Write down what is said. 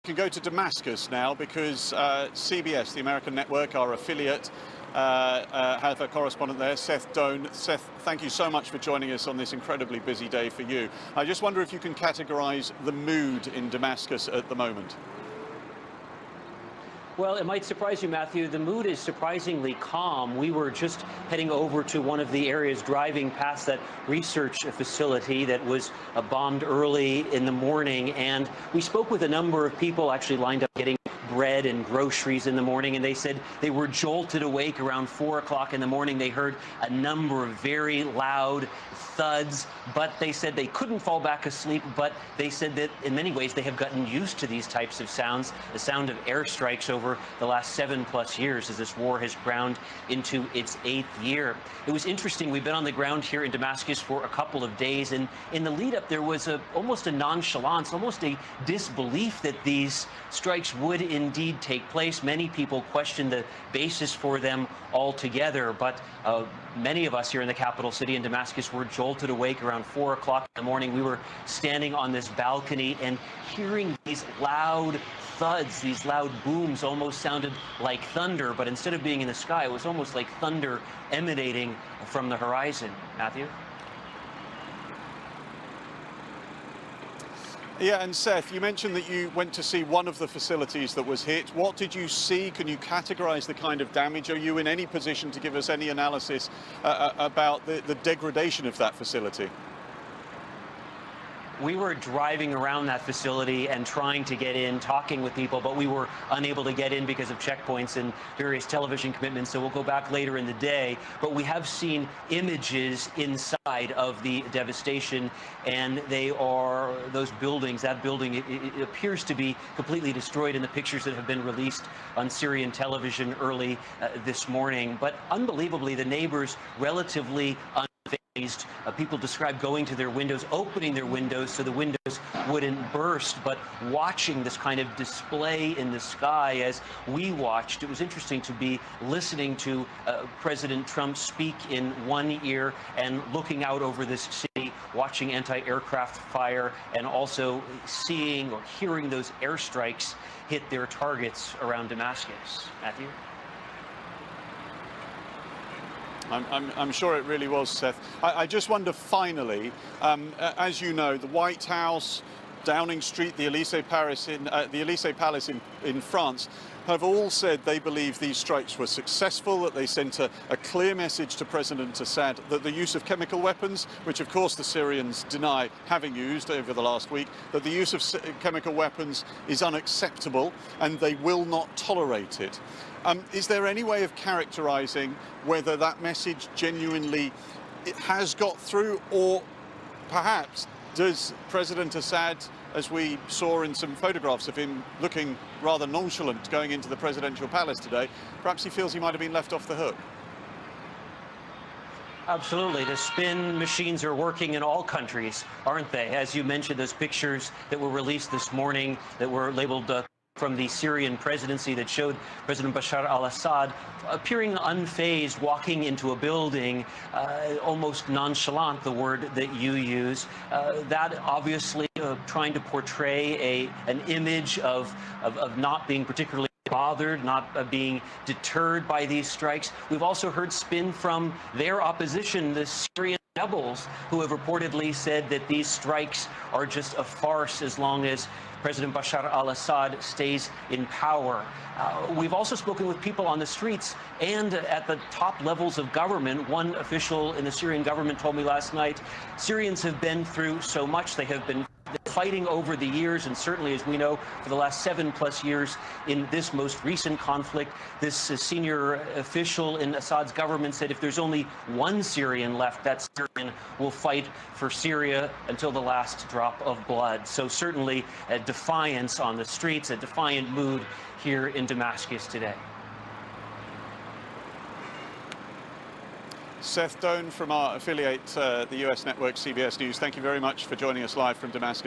Can go to Damascus now because CBS, the American network, our affiliate, have a correspondent there, Seth Doane. Seth, thank you so much for joining us on this incredibly busy day for you. I just wonder if you can categorize the mood in Damascus at the moment. Well, it might surprise you, Matthew. The mood is surprisingly calm. We were just heading over to one of the areas, driving past that research facility that was bombed early in the morning. And we spoke with a number of people actually lined up getting bread and groceries in the morning, and they said they were jolted awake around 4 o'clock in the morning. They heard a number of very loud thuds, but they said they couldn't fall back asleep. But they said that in many ways they have gotten used to these types of sounds, the sound of airstrikes over the last 7+ years as this war has ground into its 8th year. It was interesting. We've been on the ground here in Damascus for a couple of days, and in the lead up there was almost a nonchalance, almost a disbelief that these strikes would indeed take place. Many people questioned the basis for them altogether, but many of us here in the capital city in Damascus were jolted awake around 4 o'clock in the morning. We were standing on this balcony and hearing these loud thuds, these loud booms. Almost sounded like thunder, but instead of being in the sky, it was almost like thunder emanating from the horizon. Matthew? Yeah, and Seth, you mentioned that you went to see one of the facilities that was hit. What did you see? Can you categorize the kind of damage? Are you in any position to give us any analysis about the degradation of that facility? We were driving around that facility and trying to get in, talking with people, but we were unable to get in because of checkpoints and various television commitments, so we'll go back later in the day. But we have seen images inside of the devastation, and they are those buildings. That building, it appears to be completely destroyed in the pictures that have been released on Syrian television early this morning. But unbelievably, the neighbors relatively unfazed. People describe going to their windows, opening their windows so the windows wouldn't burst, but watching this kind of display in the sky as we watched. It was interesting to be listening to President Trump speak in one ear and looking out over this city, watching anti-aircraft fire, and also seeing or hearing those airstrikes hit their targets around Damascus. Matthew? I'm sure it really was, Seth. I just wonder, finally, as you know, the White House, Downing Street, the Élysée Palace in France, have all said they believe these strikes were successful, that they sent a clear message to President Assad that the use of chemical weapons, which of course the Syrians deny having used over the last week, that the use of chemical weapons is unacceptable and they will not tolerate it. Is there any way of characterizing whether that message genuinely has got through, or perhaps does President Assad, as we saw in some photographs of him looking rather nonchalant going into the presidential palace today, perhaps he feels he might have been left off the hook? Absolutely. The spin machines are working in all countries, aren't they? As you mentioned, those pictures that were released this morning that were labeled from the Syrian presidency that showed President Bashar al-Assad appearing unfazed, walking into a building, almost nonchalant, the word that you use. That obviously trying to portray an image of not being particularly bothered, not being deterred by these strikes. We've also heard spin from their opposition, the Syrian rebels, who have reportedly said that these strikes are just a farce as long as President Bashar al-Assad stays in power. We've also spoken with people on the streets and at the top levels of government. One official in the Syrian government told me last night, Syrians have been through so much. They have been fighting over the years, and certainly, as we know, for the last 7+ years in this most recent conflict. This senior official in Assad's government said if there's only one Syrian left, that Syrian will fight for Syria until the last drop of blood. So certainly a defiance on the streets, a defiant mood here in Damascus today. Seth Doane from our affiliate, the US network CBS News, thank you very much for joining us live from Damascus.